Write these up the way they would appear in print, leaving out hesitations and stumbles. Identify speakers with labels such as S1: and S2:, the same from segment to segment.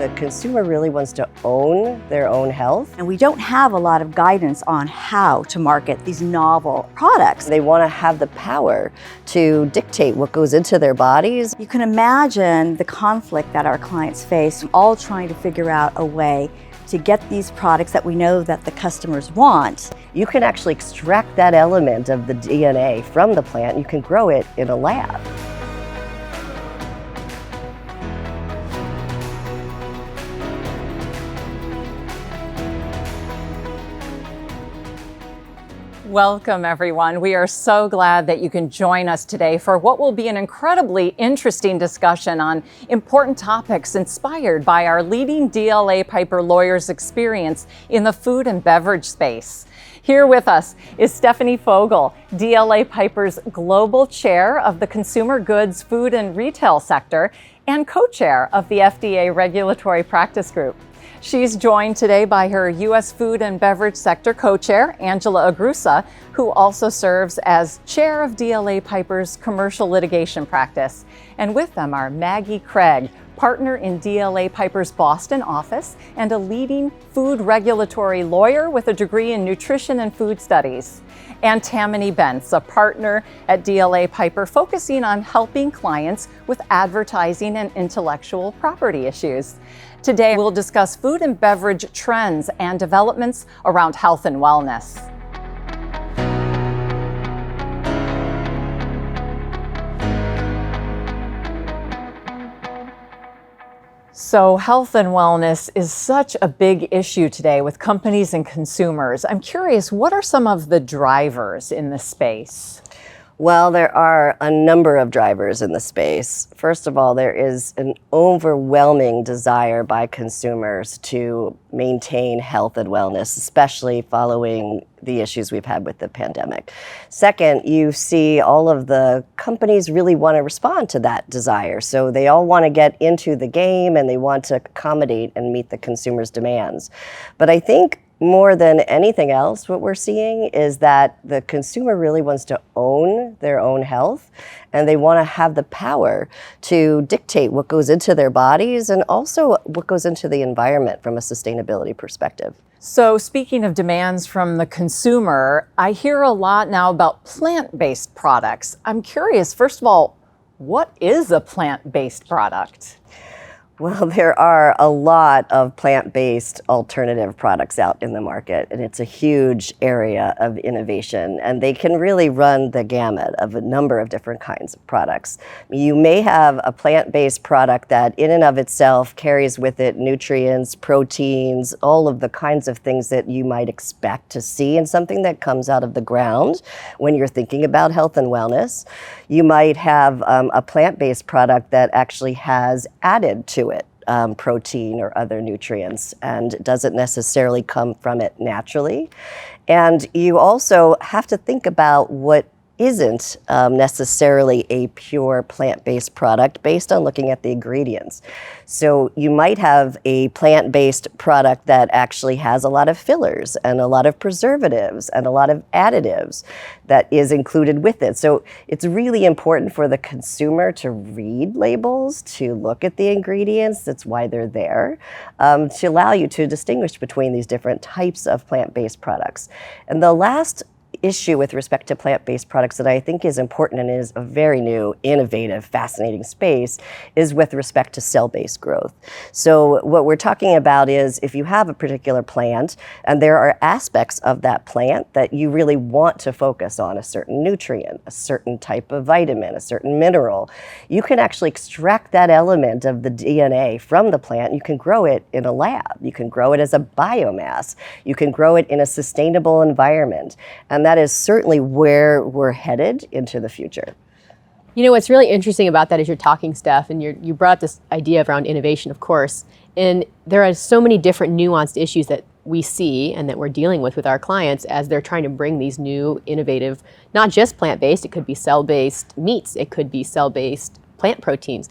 S1: The consumer really wants to own their own health.
S2: And we don't have a lot of guidance on how to market these novel products.
S1: They want to have the power to dictate what goes into their bodies.
S2: You can imagine the conflict that our clients face, all trying to figure out a way to get these products that we know that the customers want.
S1: You can actually extract that element of the DNA from the plant. You can grow it in a lab.
S3: Welcome, everyone. We are so glad that you can join us today for what will be an incredibly interesting discussion on important topics inspired by our leading DLA Piper lawyers' experience in the food and beverage space. Here with us is Stephanie Fogel, DLA Piper's Global Chair of the Consumer Goods, Food and Retail Sector and Co-Chair of the FDA Regulatory Practice Group. She's joined today by her U.S. Food and Beverage Sector Co-Chair, Angela Agrusa, who also serves as Chair of DLA Piper's Commercial Litigation Practice. And with them are Maggie Craig, partner in DLA Piper's Boston office and a leading food regulatory lawyer with a degree in nutrition and food studies. And Tammany Bentz, a partner at DLA Piper focusing on helping clients with advertising and intellectual property issues. Today, we'll discuss food and beverage trends and developments around health and wellness. So health and wellness is such a big issue today with companies and consumers. I'm curious, what are some of the drivers in this space?
S1: Well, there are a number of drivers in the space. First of all, there is an overwhelming desire by consumers to maintain health and wellness, especially following the issues we've had with the pandemic. Second, you see all of the companies really want to respond to that desire. So they all want to get into the game and they want to accommodate and meet the consumer's demands. But I think more than anything else, what we're seeing is that the consumer really wants to own their own health, and they want to have the power to dictate what goes into their bodies and also what goes into the environment from a sustainability perspective.
S3: So speaking of demands from the consumer, I hear a lot now about plant-based products. I'm curious, first of all, what is a plant-based product?
S1: Well, there are a lot of plant-based alternative products out in the market, and it's a huge area of innovation, and they can really run the gamut of a number of different kinds of products. You may have a plant-based product that in and of itself carries with it nutrients, proteins, all of the kinds of things that you might expect to see in something that comes out of the ground when you're thinking about health and wellness. You might have a plant-based product that actually has added to it protein or other nutrients and doesn't necessarily come from it naturally. And you also have to think about what isn't necessarily a pure plant-based product based on looking at the ingredients. So you might have a plant-based product that actually has a lot of fillers and a lot of preservatives and a lot of additives that is included with it. So it's really important for the consumer to read labels, to look at the ingredients, that's why they're there, to allow you to distinguish between these different types of plant-based products. And the last issue with respect to plant-based products that I think is important and is a very new, innovative, fascinating space is with respect to cell-based growth. So what we're talking about is if you have a particular plant and there are aspects of that plant that you really want to focus on, a certain nutrient, a certain type of vitamin, a certain mineral, you can actually extract that element of the DNA from the plant. You can grow it in a lab. You can grow it as a biomass. You can grow it in a sustainable environment. And that is certainly where we're headed into the future.
S4: You know, what's really interesting about that is you're talking, Steph, and you brought up this idea around innovation, of course. And there are so many different nuanced issues that we see and that we're dealing with our clients as they're trying to bring these new, innovative, not just plant-based, it could be cell-based meats, it could be cell-based plant proteins.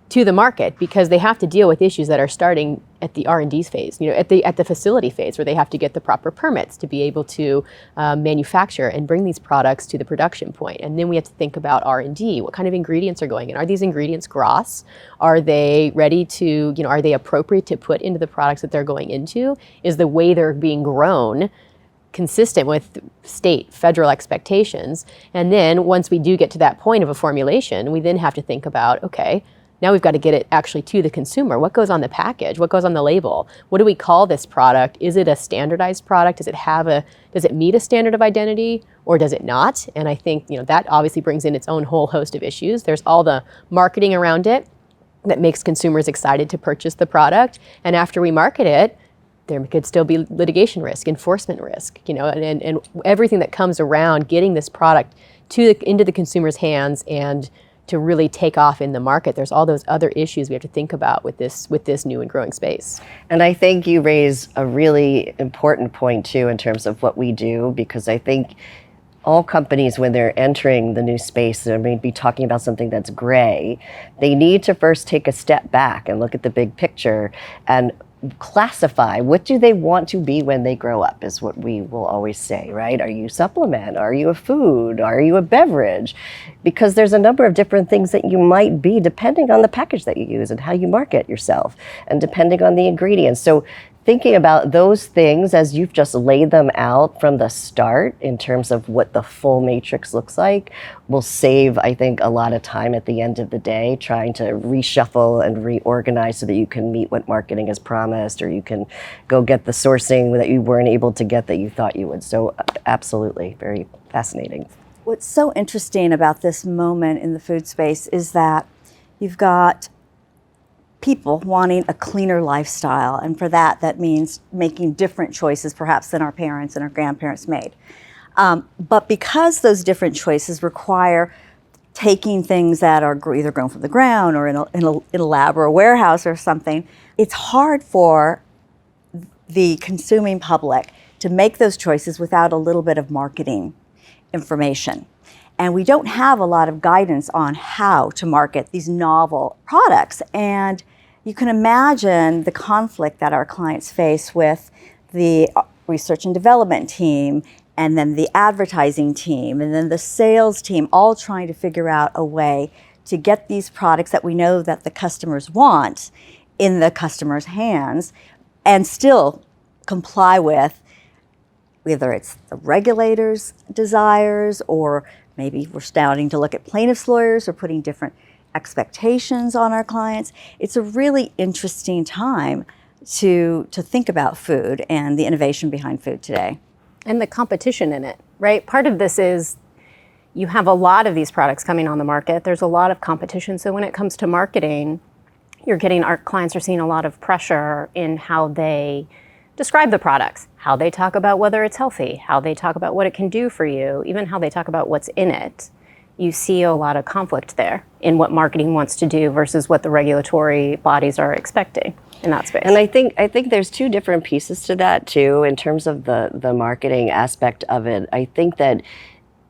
S4: to the market, because they have to deal with issues that are starting at the R&D phase, at the facility phase, where they have to get the proper permits to be able to manufacture and bring these products to the production point. And then we have to think about R&D. What kind of ingredients are going in? Are these ingredients GRAS? Are they ready to, are they appropriate to put into the products that they're going into? Is the way they're being grown consistent with state, federal expectations? And then once we do get to that point of a formulation, we then have to think about, okay, now we've got to get it actually to the consumer. What goes on the package? What goes on the label? What do we call this product? Is it a standardized product? Does it meet a standard of identity, or does it not? And I think, that obviously brings in its own whole host of issues. There's all the marketing around it that makes consumers excited to purchase the product. And after we market it, there could still be litigation risk, enforcement risk, and everything that comes around getting this product into the consumer's hands and to really take off in the market. There's all those other issues we have to think about with this new and growing space. And
S1: I think you raise a really important point too in terms of what we do, because I think all companies, when they're entering the new space, they're going to be talking about something that's gray. They need to first take a step back and look at the big picture and classify what do they want to be when they grow up, is what we will always say, right? Are you a supplement? Are you a food? Are you a beverage? Because there's a number of different things that you might be depending on the package that you use and how you market yourself, and depending on the ingredients. So thinking about those things as you've just laid them out from the start in terms of what the full matrix looks like will save, I think, a lot of time at the end of the day trying to reshuffle and reorganize so that you can meet what marketing has promised, or you can go get the sourcing that you weren't able to get that you thought you would. So absolutely, very fascinating.
S2: What's so interesting about this moment in the food space is that you've got people wanting a cleaner lifestyle, and for that means making different choices perhaps than our parents and our grandparents made. But because those different choices require taking things that are either grown from the ground or in a lab or a warehouse or something, it's hard for the consuming public to make those choices without a little bit of marketing information. And we don't have a lot of guidance on how to market these novel products. And you can imagine the conflict that our clients face with the research and development team, and then the advertising team, and then the sales team, all trying to figure out a way to get these products that we know that the customers want in the customer's hands and still comply with whether it's the regulators' desires, or maybe we're starting to look at plaintiffs' lawyers or putting different expectations on our clients. It's a really interesting time to think about food and the innovation behind food today.
S5: And the competition in it, right? Part of this is you have a lot of these products coming on the market. There's a lot of competition. So when it comes to marketing, our clients are seeing a lot of pressure in how they describe the products, how they talk about whether it's healthy, how they talk about what it can do for you, even how they talk about what's in it. You see a lot of conflict there in what marketing wants to do versus what the regulatory bodies are expecting in that space.
S1: And I think there's two different pieces to that too, in terms of the marketing aspect of it. I think that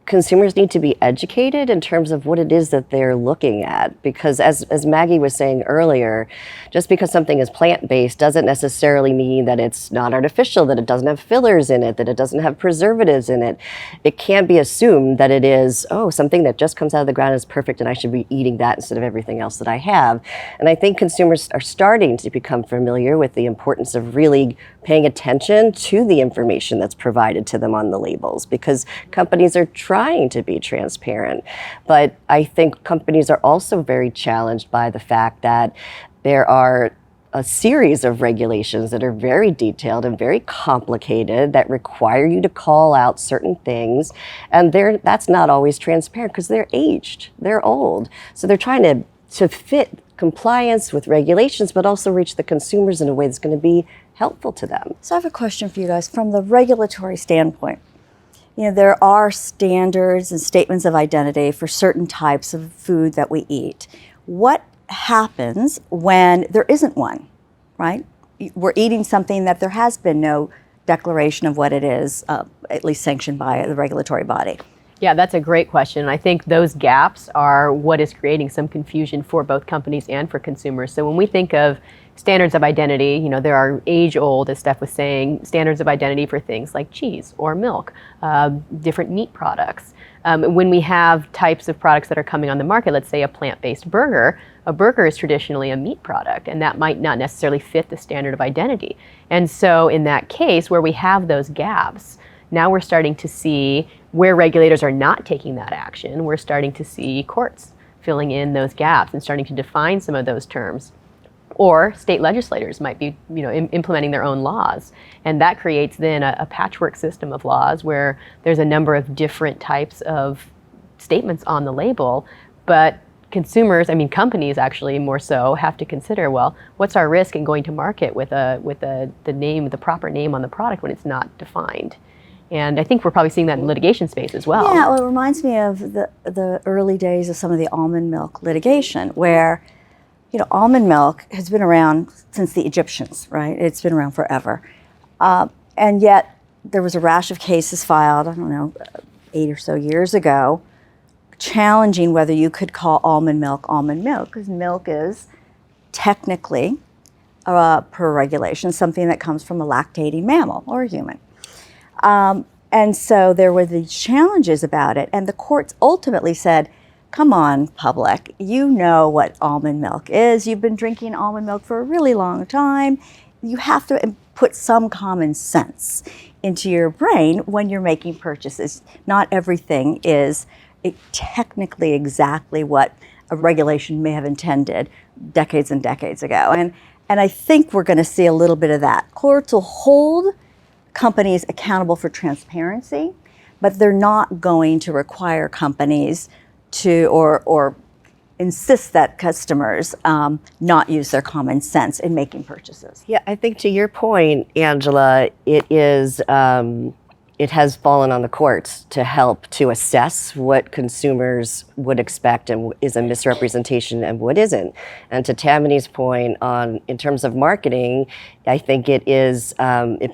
S1: consumers need to be educated in terms of what it is that they're looking at, because as Maggie was saying earlier, just because something is plant-based doesn't necessarily mean that it's not artificial, that it doesn't have fillers in it, that it doesn't have preservatives in it. It can't be assumed that it is, something that just comes out of the ground is perfect and I should be eating that instead of everything else that I have. And I think consumers are starting to become familiar with the importance of really paying attention to the information that's provided to them on the labels, because companies are trying to be transparent. But I think companies are also very challenged by the fact that there are a series of regulations that are very detailed and very complicated that require you to call out certain things. And that's not always transparent because they're aged, they're old. So they're trying to fit compliance with regulations, but also reach the consumers in a way that's going to be helpful to them.
S2: So I have a question for you guys from the regulatory standpoint. There are standards and statements of identity for certain types of food that we eat. What happens when there isn't one, right? We're eating something that there has been no declaration of what it is, at least sanctioned by the regulatory body.
S4: Yeah, that's a great question. I think those gaps are what is creating some confusion for both companies and for consumers. So when we think of standards of identity, there are age-old, as Steph was saying, standards of identity for things like cheese or milk, different meat products. When we have types of products that are coming on the market, let's say a plant-based burger, a burger is traditionally a meat product, and that might not necessarily fit the standard of identity. And so in that case, where we have those gaps, now we're starting to see where regulators are not taking that action. We're starting to see courts filling in those gaps and starting to define some of those terms. Or state legislators might be, implementing their own laws. And that creates then a patchwork system of laws where there's a number of different types of statements on the label, but consumers, companies actually more so, have to consider, well, what's our risk in going to market with the proper name on the product when it's not defined? And I think we're probably seeing that in litigation space as well.
S2: Yeah, well, it reminds me of the early days of some of the almond milk litigation, where almond milk has been around since the Egyptians, right? It's been around forever. And yet there was a rash of cases filed, 8 or so years ago, challenging whether you could call almond milk, because milk is technically, per regulation, something that comes from a lactating mammal or a human. And so there were these challenges about it, and the courts ultimately said, come on, public, you know what almond milk is. You've been drinking almond milk for a really long time. You have to put some common sense into your brain when you're making purchases. Not everything is technically exactly what a regulation may have intended decades and decades ago. And I think we're going to see a little bit of that. Courts will hold companies accountable for transparency, but they're not going to require companies to or insist that customers not use their common sense in making purchases.
S1: Yeah, I think to your point, Angela, it has fallen on the courts to help to assess what consumers would expect and is a misrepresentation and what isn't. And to Tammany's point in terms of marketing, I think it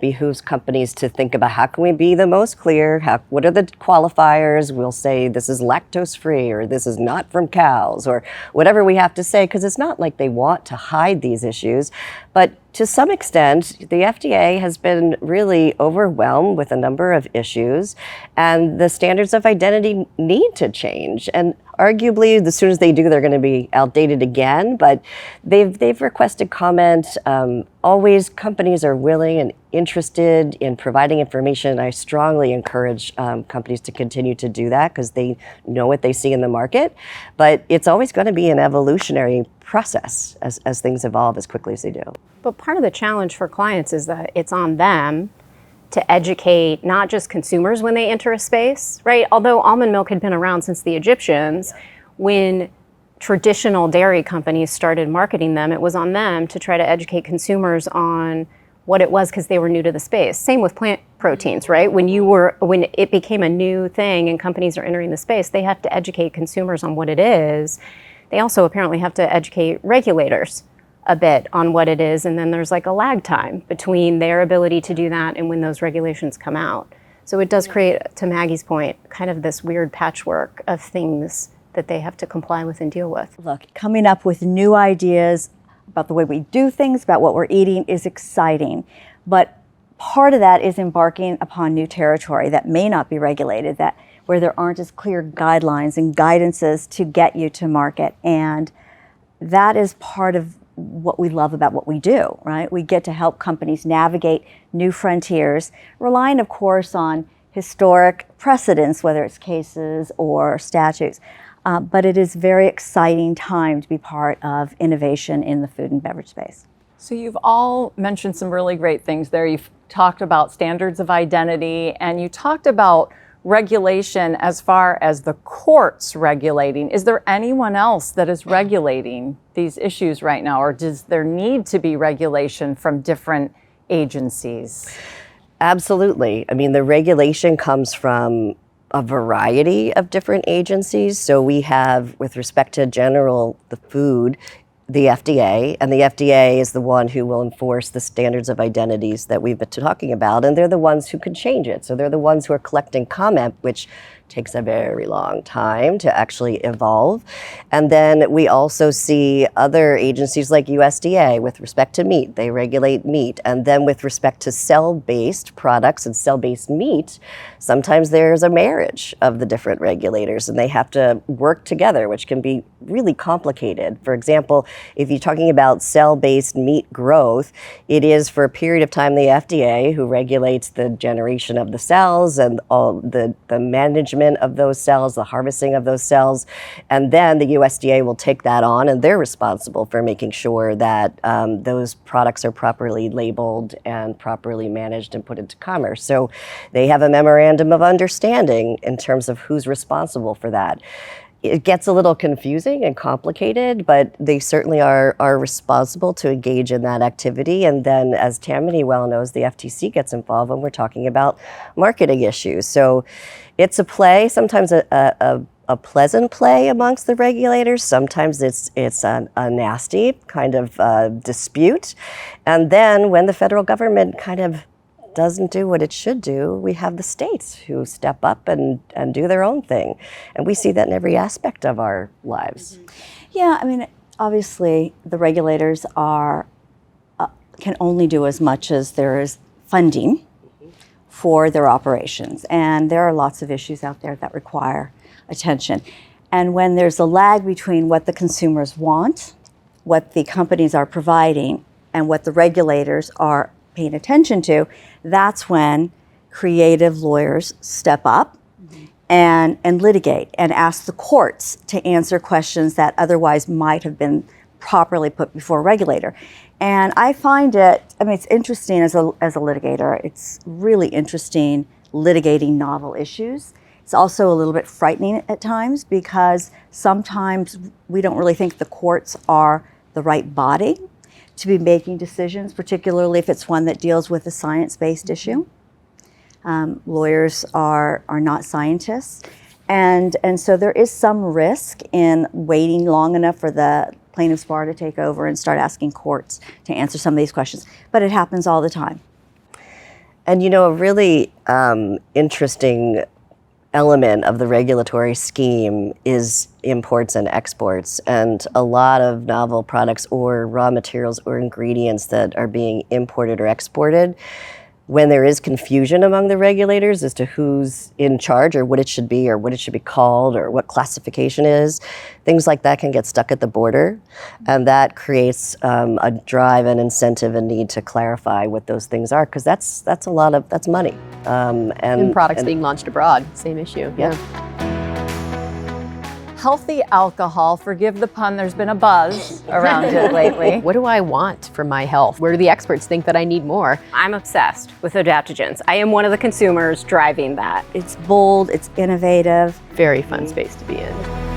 S1: behooves companies to think about how can we be the most clear, what are the qualifiers? We'll say this is lactose free or this is not from cows or whatever we have to say, because it's not like they want to hide these issues. But to some extent, the FDA has been really overwhelmed with a number of issues, and the standards of identity need to change. And arguably, as soon as they do, they're going to be outdated again. But they've requested comment. Always, companies are willing and interested in providing information. I strongly encourage companies to continue to do that because they know what they see in the market. But it's always going to be an evolutionary process as things evolve as quickly as they do.
S5: But part of the challenge for clients is that it's on them to educate not just consumers when they enter a space, right? Although almond milk had been around since the Egyptians, when traditional dairy companies started marketing them, it was on them to try to educate consumers on what it was because they were new to the space. Same with plant proteins, right? When it became a new thing and companies are entering the space, they have to educate consumers on what it is. They also apparently have to educate regulators a bit on what it is, and then there's like a lag time between their ability to do that and when those regulations come out. So it does create, to Maggie's point, kind of this weird patchwork of things that they have to comply with and deal with.
S2: Look, coming up with new ideas about the way we do things, about what we're eating is exciting, but part of that is embarking upon new territory that may not be regulated, where there aren't as clear guidelines and guidances to get you to market. And that is part of what we love about what we do, right? We get to help companies navigate new frontiers, relying, of course, on historic precedents, whether it's cases or statutes. But it is a very exciting time to be part of innovation in the food and beverage space.
S3: So you've all mentioned some really great things there. You've talked about standards of identity, and you talked about regulation as far as the courts regulating. Is there anyone else that is regulating these issues right now, or does there need to be regulation from different agencies?
S1: Absolutely. I mean, the regulation comes from a variety of different agencies. So we have, with respect to the food, the FDA, and the FDA is the one who will enforce the standards of identities that we've been talking about, and they're the ones who can change it. So they're the ones who are collecting comment, which takes a very long time to actually evolve. And then we also see other agencies like USDA with respect to meat, they regulate meat. And then with respect to cell-based products and cell-based meat, sometimes there's a marriage of the different regulators and they have to work together, which can be really complicated. For example, if you're talking about cell-based meat growth, it is for a period of time the FDA who regulates the generation of the cells and all the management of those cells, the harvesting of those cells. And then the USDA will take that on and they're responsible for making sure that those products are properly labeled and properly managed and put into commerce. So they have a memorandum of understanding in terms of who's responsible for that. It gets a little confusing and complicated, but they certainly are responsible to engage in that activity. And then, as Tammany well knows, the FTC gets involved when we're talking about marketing issues. So it's a play, sometimes a pleasant play amongst the regulators. Sometimes it's a nasty kind of dispute. And then when the federal government kind of doesn't do what it should do, we have the states who step up and do their own thing. And we see that in every aspect of our lives.
S2: Yeah, I mean, obviously the regulators are can only do as much as there is funding for their operations. And there are lots of issues out there that require attention. And when there's a lag between what the consumers want, what the companies are providing, and what the regulators are paying attention to, that's when creative lawyers step up and litigate and ask the courts to answer questions that otherwise might have been properly put before a regulator. And I find it, I mean, it's interesting as a litigator. It's really interesting litigating novel issues. It's also a little bit frightening at times because sometimes we don't really think the courts are the right body to be making decisions, particularly if it's one that deals with a science-based issue. Lawyers are not scientists. And so there is some risk in waiting long enough for the plaintiff's bar to take over and start asking courts to answer some of these questions. But it happens all the time.
S1: And you know, a really interesting element of the regulatory scheme is imports and exports, and a lot of novel products or raw materials or ingredients that are being imported or exported, when there is confusion among the regulators as to who's in charge or what it should be or what it should be called or what classification is, things like that can get stuck at the border, and that creates a drive and incentive and need to clarify what those things are, because that's money.
S4: And products being launched abroad, same issue.
S1: Yeah.
S3: Healthy alcohol, forgive the pun, there's been a buzz around it lately.
S4: What do I want for my health? Where do the experts think that I need more?
S5: I'm obsessed with adaptogens. I am one of the consumers driving that.
S2: It's bold, it's innovative.
S4: Very fun space to be in.